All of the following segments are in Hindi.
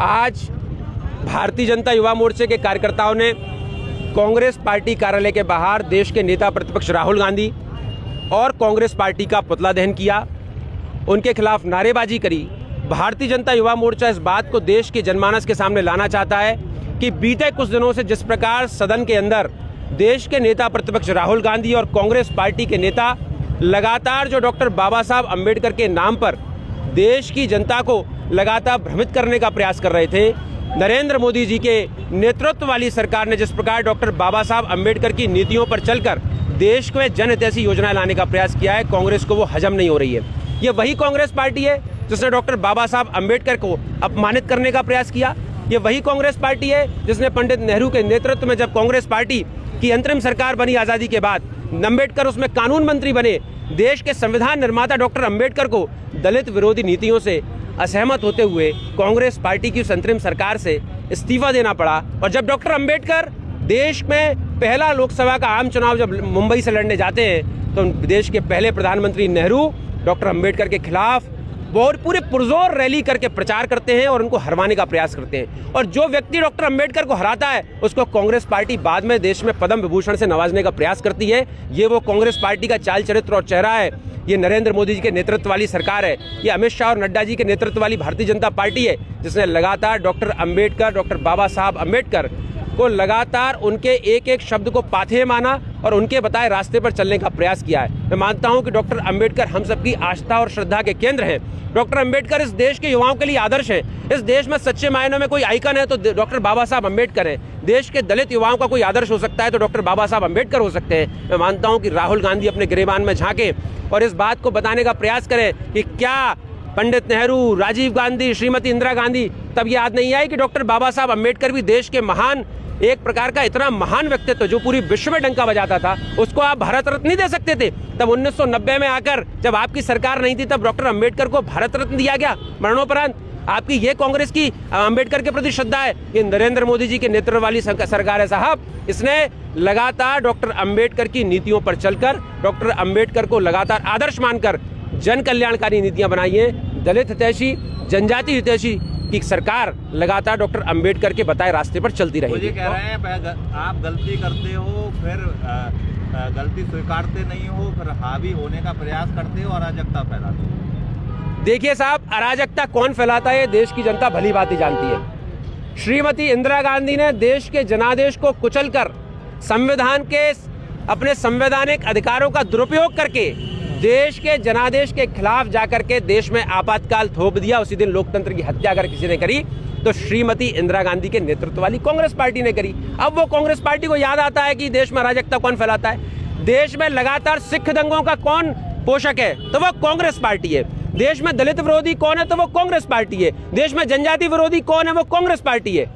आज भारतीय जनता युवा मोर्चे के कार्यकर्ताओं ने कांग्रेस पार्टी कार्यालय के बाहर देश के नेता प्रतिपक्ष राहुल गांधी और कांग्रेस पार्टी का पुतला दहन किया, उनके खिलाफ नारेबाजी करी। भारतीय जनता युवा मोर्चा इस बात को देश के जनमानस के सामने लाना चाहता है कि बीते कुछ दिनों से जिस प्रकार सदन के अंदर देश के नेता प्रतिपक्ष राहुल गांधी और कांग्रेस पार्टी के नेता लगातार जो डॉक्टर बाबा साहब अम्बेडकर के नाम पर देश की जनता को लगातार भ्रमित करने का प्रयास कर रहे थे, नरेंद्र मोदी जी के नेतृत्व वाली सरकार ने जिस प्रकार डॉक्टर बाबा साहब अम्बेडकर की नीतियों पर चलकर देश में जनहितैषी योजनाएं लाने का प्रयास किया है, कांग्रेस को वो हजम नहीं हो रही है। ये वही कांग्रेस पार्टी है जिसने डॉक्टर बाबा साहब अम्बेडकर को अपमानित करने का प्रयास किया। ये वही कांग्रेस पार्टी है जिसने पंडित नेहरू के नेतृत्व में जब कांग्रेस पार्टी की अंतरिम सरकार बनी आज़ादी के बाद, अम्बेडकर उसमें कानून मंत्री बने, देश के संविधान निर्माता डॉक्टर अम्बेडकर को दलित विरोधी नीतियों से असहमत होते हुए कांग्रेस पार्टी की उस अंतरिम सरकार से इस्तीफा देना पड़ा। और जब डॉक्टर अम्बेडकर देश में पहला लोकसभा का आम चुनाव जब मुंबई से लड़ने जाते हैं तो देश के पहले प्रधानमंत्री नेहरू डॉक्टर अम्बेडकर के खिलाफ बहुत पूरे पुरजोर रैली करके प्रचार करते हैं और उनको हरवाने का प्रयास करते हैं। और जो व्यक्ति डॉक्टर अम्बेडकर को हराता है उसको कांग्रेस पार्टी बाद में देश में पद्म विभूषण से नवाजने का प्रयास करती है। ये वो कांग्रेस पार्टी का चाल चरित्र और चेहरा है। ये नरेंद्र मोदी जी के नेतृत्व वाली सरकार है, ये अमित शाह और नड्डा जी के नेतृत्व वाली भारतीय जनता पार्टी है जिसने लगातार डॉक्टर बाबा साहब अम्बेडकर को लगातार उनके एक एक शब्द को पाथेय माना और उनके बताए रास्ते पर चलने का प्रयास किया है। मैं मानता हूं कि डॉक्टर अम्बेडकर हम सबकी आस्था और श्रद्धा के केंद्र हैं। डॉक्टर अम्बेडकर इस देश के युवाओं के लिए आदर्श हैं। इस देश में सच्चे मायनों में कोई आइकन है तो डॉक्टर बाबा साहब अम्बेडकर हैं। देश के दलित युवाओं का कोई आदर्श हो सकता है तो डॉक्टर बाबा साहब अम्बेडकर हो सकते हैं। मैं मानता हूं कि राहुल गांधी अपने गिरेबान में झांके और इस बात को बताने का प्रयास करें कि क्या पंडित नेहरू, राजीव गांधी, श्रीमती इंदिरा गांधी तब याद नहीं आई कि डॉक्टर बाबा साहब अम्बेडकर भी देश के महान एक प्रकार का इतना महान व्यक्तित्व जो पूरी विश्व में डंका बजाता था, उसको आप भारत रत्न नहीं दे सकते थे। तब 1990 में आकर जब आपकी सरकार नहीं थी तब डॉक्टर अम्बेडकर को भारत रत्न दिया गया मरणोपरांत। आपकी ये कांग्रेस की अम्बेडकर के प्रति श्रद्धा है। ये नरेंद्र मोदी जी के नेतृत्व वाली सरकार है साहब, इसने लगातार डॉक्टर अम्बेडकर की नीतियों पर चलकर डॉक्टर अम्बेडकर को लगातार आदर्श मानकर जन कल्याणकारी नीतियां बनाई हैं। दलित हितैषी, जनजाति हितैषी की सरकार लगातार डॉक्टर अम्बेडकर के बताए रास्ते पर चलती रहेगी। मुझे कह रहे हैं आप गलती करते हो, फिर गलती स्वीकारते नहीं हो, फिर हावी होने का प्रयास करते हो, अराजकता फैलाते हो। देखिए साहब, अराजकता कौन फैलाता है देश की जनता भली भांति जानती है। श्रीमती इंदिरा गांधी ने देश के जनादेश को कुचलकर संविधान के अपने संवैधानिक अधिकारों का दुरुपयोग करके देश के जनादेश के खिलाफ जाकर के देश में आपातकाल थोप दिया। उसी दिन लोकतंत्र की हत्या अगर किसी ने करी तो श्रीमती इंदिरा गांधी के नेतृत्व वाली कांग्रेस पार्टी ने करी। अब वो कांग्रेस पार्टी को याद आता है कि देश में अराजकता कौन फैलाता है। देश में लगातार सिख दंगों का कौन पोषक है तो वो कांग्रेस पार्टी है। देश में दलित विरोधी कौन है तो वो कांग्रेस पार्टी है। देश में जनजाति विरोधी कौन है वो कांग्रेस पार्टी है।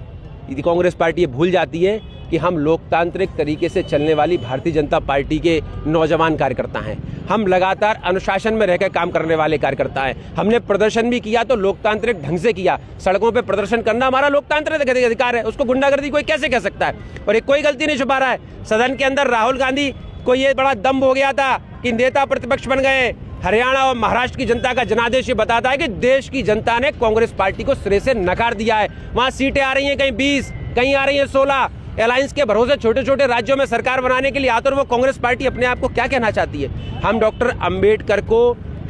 यदि कांग्रेस पार्टी ये भूल जाती है कि हम लोकतांत्रिक तरीके से चलने वाली भारतीय जनता पार्टी के नौजवान कार्यकर्ता हैं, हम लगातार अनुशासन में रहकर काम करने वाले कार्यकर्ता हैं। हमने प्रदर्शन भी किया तो लोकतांत्रिक ढंग से किया। सड़कों पे प्रदर्शन करना हमारा लोकतांत्रिक अधिकार है, उसको गुंडागर्दी कोई कैसे कह सकता है। और एक कोई गलती नहीं छुपा रहा है। सदन के अंदर राहुल गांधी को ये बड़ा दम्भ हो गया था कि नेता प्रतिपक्ष बन गए। हरियाणा और महाराष्ट्र की जनता का जनादेश ये बताता है कि देश की जनता ने कांग्रेस पार्टी को सिरे से नकार दिया है। वहां सीटें आ रही हैं कहीं 20, कहीं आ रही हैं 16। अलायंस के भरोसे छोटे छोटे राज्यों में सरकार बनाने के लिए आते और वो कांग्रेस पार्टी अपने आप को क्या कहना चाहती है। हम डॉक्टर अम्बेडकर को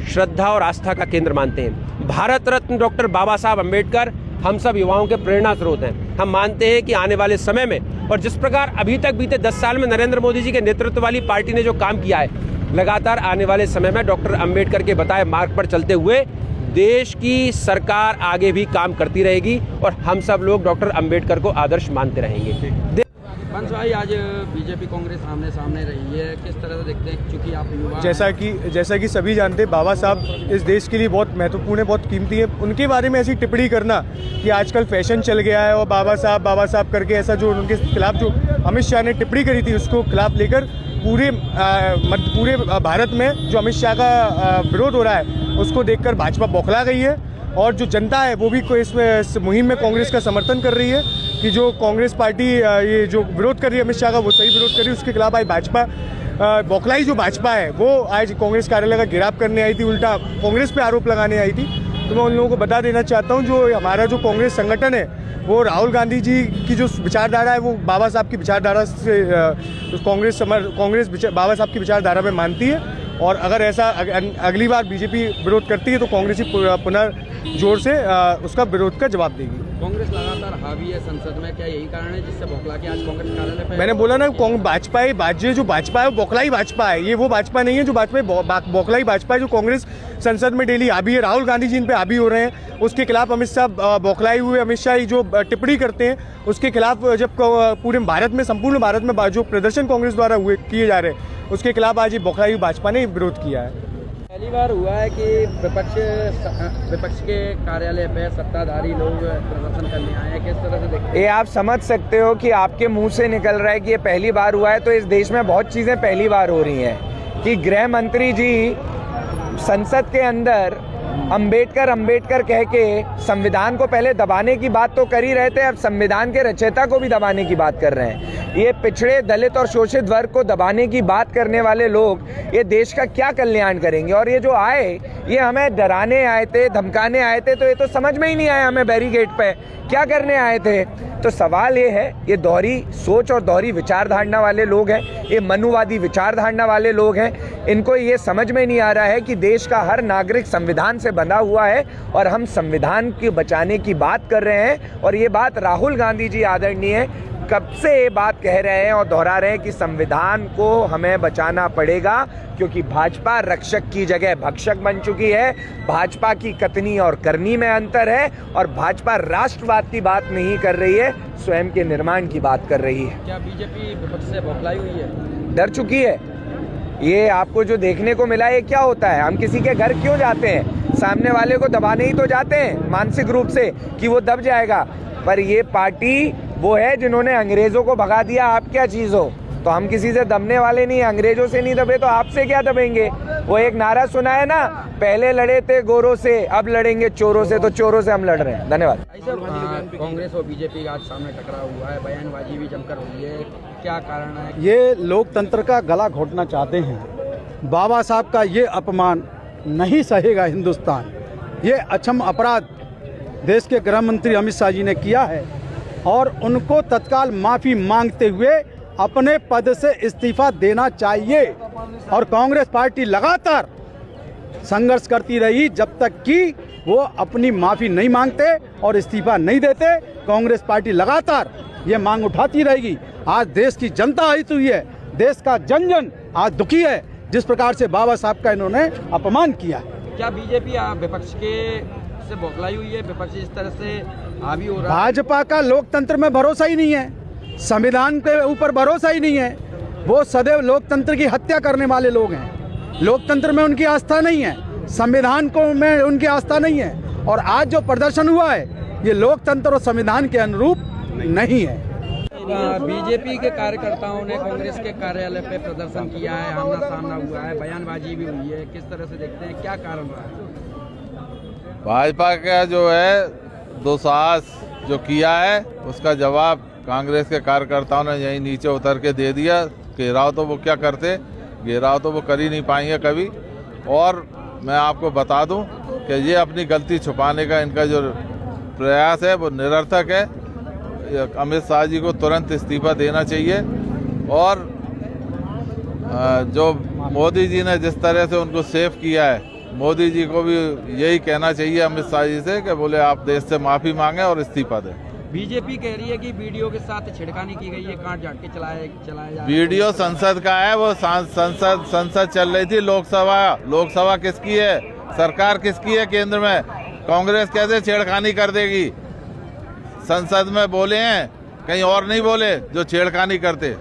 श्रद्धा और आस्था का केंद्र मानते हैं। भारत रत्न डॉक्टर बाबा साहब अम्बेडकर हम सब युवाओं के प्रेरणा स्रोत हैं। हम मानते हैं कि आने वाले समय में और जिस प्रकार अभी तक बीते 10 साल में नरेंद्र मोदी जी के नेतृत्व वाली पार्टी ने जो काम किया है, लगातार आने वाले समय में डॉक्टर अम्बेडकर के बताए मार्ग पर चलते हुए देश की सरकार आगे भी काम करती रहेगी और हम सब लोग डॉक्टर अम्बेडकर को आदर्श मानते रहेंगे। पंच भाई, आज बीजेपी कांग्रेस आमने सामने रही है, किस तरह से देखते हैं? क्योंकि आप युवा जैसा कि सभी जानते हैं, बाबा साहब इस देश के लिए बहुत महत्वपूर्ण है, बहुत कीमती है। उनके बारे में ऐसी टिप्पणी करना कि आजकल फैशन चल गया है और बाबा साहब करके ऐसा जो उनके खिलाफ जो अमित शाह ने टिप्पणी करी थी उसको खिलाफ लेकर पूरे भारत में जो अमित शाह का विरोध हो रहा है उसको देखकर भाजपा बौखला गई है। और जो जनता है वो भी इस मुहिम में कांग्रेस का समर्थन कर रही है कि जो कांग्रेस पार्टी ये जो विरोध कर रही है अमित शाह का, वो सही विरोध कर रही है। उसके खिलाफ आज भाजपा बौखलाई जो भाजपा है वो आज कांग्रेस कार्यालय का घेराव करने आई थी, उल्टा कांग्रेस पे आरोप लगाने आई थी। तो मैं उन लोगों को बता देना चाहता हूँ, जो हमारा जो कांग्रेस संगठन है वो राहुल गांधी जी की जो विचारधारा है वो बाबा साहब की विचारधारा से कांग्रेस बाबा साहब की विचारधारा में मानती है। और अगर ऐसा अगली बार बीजेपी विरोध करती है तो कांग्रेस ही पुनर्जोर से उसका विरोध का जवाब देगी। कांग्रेस लगातार हावी है संसद में, क्या यही कारण है जिससे बौखला के आज कांग्रेस कार्यालय पे? मैंने बोला ना, भाजपा है वो बौखलाई भाजपा है। ये वो भाजपा नहीं है जो बौखलाई भाजपा है जो कांग्रेस संसद में डेली हावी है। राहुल गांधी जी इन पे हावी हो रहे हैं, उसके खिलाफ अमित शाह बौखलाई हुए। अमित शाह जो टिप्पणी करते हैं उसके खिलाफ जब पूरे भारत में, संपूर्ण भारत में जो प्रदर्शन कांग्रेस द्वारा किए जा रहे हैं उसके खिलाफ आज ये बौखलाई भाजपा ने विरोध किया है। पहली बार हुआ है कि विपक्ष के कार्यालय पे सत्ताधारी लोग प्रदर्शन करने आए हैं, किस तरह से देखते हैं? ये आप समझ सकते हो कि आपके मुंह से निकल रहा है कि ये पहली बार हुआ है, तो इस देश में बहुत चीज़ें पहली बार हो रही हैं कि गृह मंत्री जी संसद के अंदर अंबेडकर कह के संविधान को पहले दबाने की बात तो कर ही रहे थे, अब संविधान के रचयिता को भी दबाने की बात कर रहे हैं। ये पिछड़े, दलित और शोषित वर्ग को दबाने की बात करने वाले लोग ये देश का क्या कल्याण करेंगे? और ये जो आए ये हमें डराने आए थे, धमकाने आए थे, तो ये तो समझ में ही नहीं आया हमें बैरिकेड पे क्या करने आए थे। तो सवाल ये है, ये दोहरी सोच और दोहरी विचारधारणा वाले लोग हैं, ये मनुवादी विचारधारणा वाले लोग हैं। इनको ये समझ में नहीं आ रहा है कि देश का हर नागरिक संविधान से बंधा हुआ है और हम संविधान के बचाने की बात कर रहे हैं। और ये बात राहुल गांधी जी आदरणीय कब से ये बात कह रहे हैं और दोहरा रहे हैं कि संविधान को हमें बचाना पड़ेगा, क्योंकि भाजपा रक्षक की जगह भक्षक बन चुकी है। भाजपा की कथनी और करनी में अंतर है और भाजपा राष्ट्रवाद की बात नहीं कर रही है, स्वयं के निर्माण की बात कर रही है। क्या बीजेपी विपक्ष से बौखलाई हुई है? डर चुकी है। ये आपको जो देखने को मिला, ये क्या होता है? हम किसी के घर क्यों जाते हैं? सामने वाले को दबाने ही तो जाते हैं मानसिक रूप से कि वो दब जाएगा। पर ये पार्टी वो है जिन्होंने अंग्रेजों को भगा दिया, आप क्या चीज़ हो? तो हम किसी से दबने वाले नहीं, अंग्रेजों से नहीं दबे तो आपसे क्या दबेंगे? वो एक नारा सुना है ना, पहले लड़े थे गोरों से, अब लड़ेंगे चोरों से, तो चोरों से हम लड़ रहे हैं। धन्यवाद। कांग्रेस और बीजेपी का आज सामने टकराव हुआ है, बयानबाजी भी जमकर हुई है, क्या कारण है? ये लोकतंत्र का गला घोटना चाहते हैं। बाबा साहब का ये अपमान नहीं सहेगा हिंदुस्तान। ये अक्षम अपराध देश के गृह मंत्री अमित शाह जी ने किया है और उनको तत्काल माफ़ी मांगते हुए अपने पद से इस्तीफा देना चाहिए। और कांग्रेस पार्टी लगातार संघर्ष करती रही जब तक कि वो अपनी माफ़ी नहीं मांगते और इस्तीफा नहीं देते। कांग्रेस पार्टी लगातार ये मांग उठाती रहेगी। आज देश की जनता आई हुई है, देश का जन जन आज दुखी है जिस प्रकार से बाबा साहब का इन्होंने अपमान किया है। क्या बीजेपी विपक्ष के से बौखलाई हुई है? विपक्ष इस तरह से हावी हो रहा है। भाजपा का लोकतंत्र में भरोसा ही नहीं है, संविधान के ऊपर भरोसा ही नहीं है। वो सदैव लोकतंत्र की हत्या करने वाले लोग हैं। लोकतंत्र में उनकी आस्था नहीं है, संविधान को में उनकी आस्था नहीं है। और आज जो प्रदर्शन हुआ है ये लोकतंत्र और संविधान के अनुरूप नहीं है। बीजेपी के कार्यकर्ताओं ने कांग्रेस के कार्यालय पे प्रदर्शन किया है, आमना सामना हुआ है, बयानबाजी भी हुई है, किस तरह से देखते हैं, क्या कारण रहा है? भाजपा का जो है दुस्साहस जो किया है उसका जवाब कांग्रेस के कार्यकर्ताओं ने यहीं नीचे उतर के दे दिया। घेराव तो वो क्या करते, घेराव तो वो कर ही नहीं पाएंगे कभी। और मैं आपको बता दूं कि ये अपनी गलती छुपाने का इनका जो प्रयास है वो निरर्थक है। अमित शाह जी को तुरंत इस्तीफा देना चाहिए। और जो मोदी जी ने जिस तरह से उनको सेव किया है, मोदी जी को भी यही कहना चाहिए अमित शाह जी से कि बोले आप देश से माफ़ी मांगें और इस्तीफा दें। बीजेपी कह रही है कि वीडियो के साथ छिड़कानी की गई है, काट झाट के चलाया जा रहा है। वीडियो संसद का है, वो संसद चल रही थी। लोकसभा किसकी है? सरकार किसकी है केंद्र में? कांग्रेस कैसे छेड़खानी कर देगी? संसद में बोले हैं, कहीं और नहीं बोले जो छेड़खानी करते।